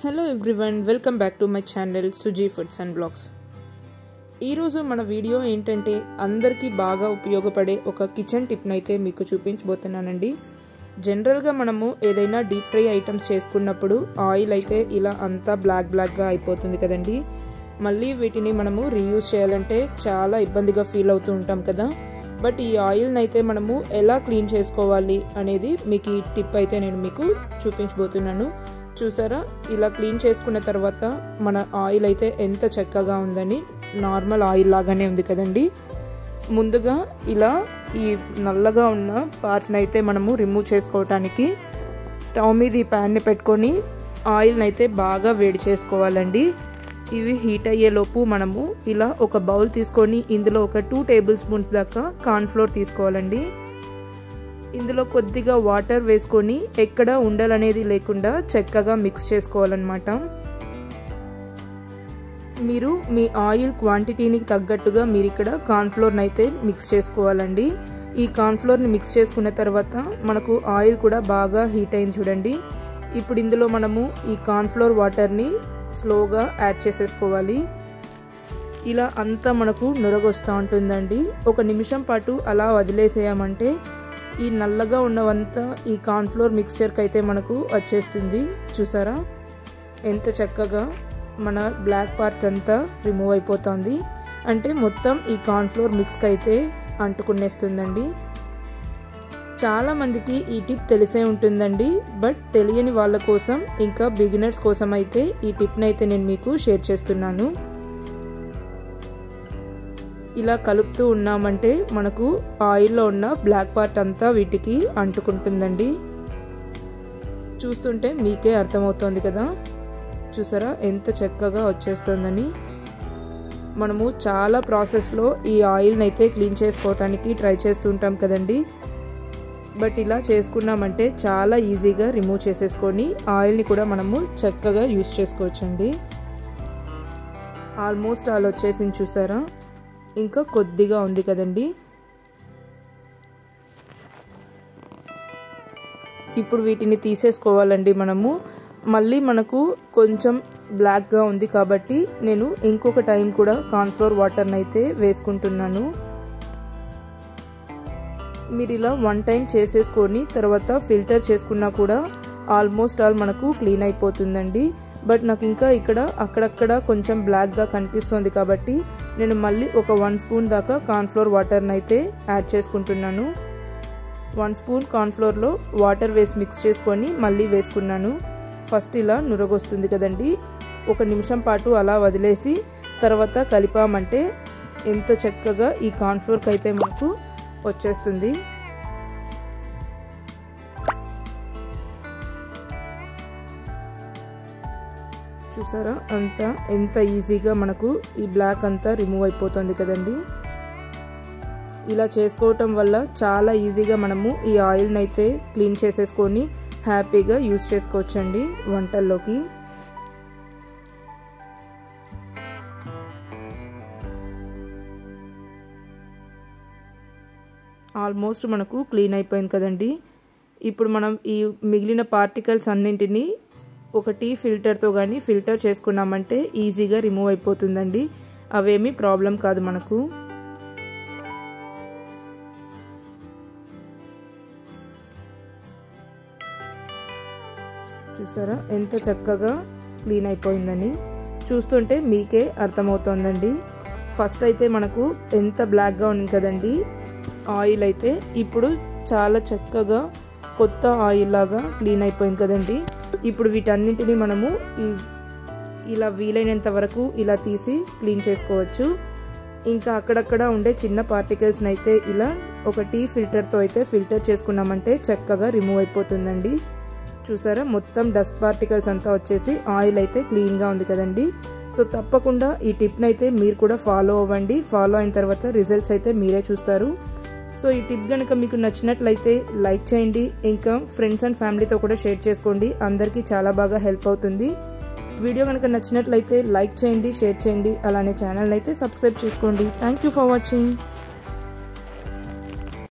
Hello everyone, welcome back to my channel Suji foods and blogs. ఈరోజు మన video ఏంటంటే అందరికీ బాగా ఉపయోగపడే ఒక కిచెన్ టిప్ను అయితే మీకు చూపించబోతున్నానండి. జనరల్గా మనము ఏదైనా డీప్ ఫ్రై ఐటమ్స్ చేసుకున్నప్పుడు ఆయిల్ అయితే ఇలా అంతా బ్లాక్గా అయిపోతుంది కదండి. మళ్ళీ వీటిని మనము రీయూజ్ చేయాలంటే చాలా ఇబ్బందిగా ఫీల్ అవుతూ ఉంటాం కదా. బట్ ఈ ఆయిల్ని అయితే మనము ఎలా క్లీన్ చేసుకోవాలి అనేది మీకు ఈ టిప్ అయితే నేను మీకు చూపించబోతున్నాను. చూసారా, ఇలా క్లీన్ చేసుకున్న తర్వాత మన ఆయిల్ అయితే ఎంత చక్కగా ఉందని, నార్మల్ ఆయిల్ లాగానే ఉంది కదండి. ముందుగా ఇలా ఈ నల్లగా ఉన్న పార్ట్ని అయితే మనము రిమూవ్ చేసుకోవటానికి స్టవ్ మీద ఈ ప్యాన్ని పెట్టుకొని ఆయిల్ని అయితే బాగా వేడి చేసుకోవాలండి. ఇవి హీట్ అయ్యేలోపు మనము ఇలా ఒక బౌల్ తీసుకొని ఇందులో ఒక 2 టేబుల్ స్పూన్స్ దాకా కార్న్ఫ్లోర్ తీసుకోవాలండి. ఇందులో కొద్దిగా వాటర్ వేసుకొని ఎక్కడ ఉండలనేది లేకుండా చక్కగా మిక్స్ చేసుకోవాలన్నమాట. మీరు మీ ఆయిల్ క్వాంటిటీని తగ్గట్టుగా మీరు ఇక్కడ కార్న్ఫ్లోర్ని అయితే మిక్స్ చేసుకోవాలండి. ఈ కార్న్ఫ్లోర్ని మిక్స్ చేసుకున్న తర్వాత మనకు ఆయిల్ కూడా బాగా హీట్ అయింది చూడండి. ఇప్పుడు ఇందులో మనము ఈ కార్న్ఫ్లోర్ వాటర్ని స్లోగా యాడ్ చేసేసుకోవాలి. ఇలా అంతా మనకు నురగొస్తూ ఉంటుందండి. 1 నిమిషం పాటు అలా వదిలేసేయమంటే ఈ నల్లగా ఉన్నవంతా ఈ కార్న్ఫ్లోర్ మిక్స్చర్కి అయితే మనకు వచ్చేస్తుంది. చూసారా ఎంత చక్కగా మన బ్లాక్ పార్ట్ అంతా రిమూవ్ అయిపోతుంది. అంటే మొత్తం ఈ కార్న్ఫ్లోర్ మిక్స్కి అయితే అంటుకునేస్తుందండి. చాలామందికి ఈ టిప్ తెలిసే ఉంటుందండి. బట్ తెలియని వాళ్ళ కోసం, ఇంకా బిగినర్స్ కోసం అయితే ఈ టిప్ని అయితే నేను మీకు షేర్ చేస్తున్నాను. ఇలా కలుపుతూ ఉన్నామంటే మనకు ఆయిల్లో ఉన్న బ్లాక్ పార్ట్ అంతా వీటికి అంటుకుంటుందండి. చూస్తుంటే మీకే అర్థమవుతుంది కదా. చూసారా ఎంత చక్కగా వచ్చేస్తుందని. మనము చాలా ప్రాసెస్లో ఈ ఆయిల్ని అయితే క్లీన్ చేసుకోవటానికి ట్రై చేస్తుంటాం కదండి. బట్ ఇలా చేసుకున్నామంటే చాలా ఈజీగా రిమూవ్ చేసేసుకొని ఆయిల్ని కూడా మనము చక్కగా యూస్ చేసుకోవచ్చండి. ఆల్మోస్ట్ ఆల్ వచ్చేసింది చూసారా, ఇంకా కొద్దిగా ఉంది కదండి. ఇప్పుడు వీటిని తీసేసుకోవాలండి మనము. మళ్ళీ మనకు కొంచెం బ్లాక్గా ఉంది కాబట్టి నేను ఇంకొక టైం కూడా కార్న్ఫ్లోర్ వాటర్ని అయితే వేసుకుంటున్నాను. మీరు ఇలా 1 టైం చేసేసుకొని తర్వాత ఫిల్టర్ చేసుకున్నా కూడా ఆల్మోస్ట్ ఆల్ మనకు క్లీన్ అయిపోతుందండి. బట్ నాకు ఇంకా ఇక్కడ అక్కడక్కడ కొంచెం బ్లాక్గా కనిపిస్తుంది కాబట్టి నేను మళ్ళీ ఒక 1 స్పూన్ దాకా కార్న్ఫ్లోర్ వాటర్ని అయితే యాడ్ చేసుకుంటున్నాను. 1 స్పూన్ కార్న్ఫ్లోర్లో వాటర్ వేసి మిక్స్ చేసుకొని మళ్ళీ వేసుకున్నాను. ఫస్ట్ ఇలా నురగొస్తుంది కదండి, 1 నిమిషం పాటు అలా వదిలేసి తర్వాత కలిపామంటే ఎంత చక్కగా ఈ కార్న్ఫ్లోర్కి అయితే మనకు వచ్చేస్తుంది. చూసారా అంతా ఎంత ఈజీగా మనకు ఈ బ్లాక్ అంతా రిమూవ్ అయిపోతుంది కదండి. ఇలా చేసుకోవటం వల్ల చాలా ఈజీగా మనము ఈ ఆయిల్ని అయితే క్లీన్ చేసేసుకొని హ్యాపీగా యూస్ చేసుకోవచ్చండి వంటల్లోకి. ఆల్మోస్ట్ మనకు క్లీన్ అయిపోయింది కదండి. ఇప్పుడు మనం ఈ మిగిలిన పార్టికల్స్ అన్నింటినీ ఒక టీ ఫిల్టర్తో కానీ ఫిల్టర్ చేసుకున్నామంటే ఈజీగా రిమూవ్ అయిపోతుందండి. అవేమీ ప్రాబ్లం కాదు మనకు. చూసారా ఎంత చక్కగా క్లీన్ అయిపోయిందని. చూస్తుంటే మీకే అర్థమవుతోందండి. ఫస్ట్ అయితే మనకు ఎంత బ్లాక్గా ఉంది కదండి ఆయిల్ అయితే, ఇప్పుడు చాలా చక్కగా కొత్త ఆయిల్ లాగా క్లీన్ అయిపోయింది కదండి. ఇప్పుడు వీటన్నింటినీ మనము ఇలా వీలైనంత వరకు ఇలా తీసి క్లీన్ చేసుకోవచ్చు. ఇంకా అక్కడక్కడ ఉండే చిన్న పార్టికల్స్ని అయితే ఇలా ఒక టీ ఫిల్టర్తో అయితే ఫిల్టర్ చేసుకున్నామంటే చక్కగా రిమూవ్ అయిపోతుందండి. చూసారా మొత్తం డస్ట్ పార్టికల్స్ అంతా వచ్చేసి ఆయిల్ అయితే క్లీన్గా ఉంది కదండి. సో తప్పకుండా ఈ టిప్ని అయితే మీరు కూడా ఫాలో అవ్వండి. ఫాలో అయిన తర్వాత రిజల్ట్స్ అయితే మీరే చూస్తారు. సో ఈ టిప్ కనుక మీకు నచ్చినట్లయితే లైక్ చేయండి. ఇంకా ఫ్రెండ్స్ అండ్ ఫ్యామిలీతో కూడా షేర్ చేసుకోండి. అందరికీ చాలా బాగా హెల్ప్ అవుతుంది. వీడియో కనుక నచ్చినట్లయితే లైక్ చేయండి, షేర్ చేయండి. అలానే ఛానల్ అయితే సబ్స్క్రైబ్ చేసుకోండి. Thank you for watching.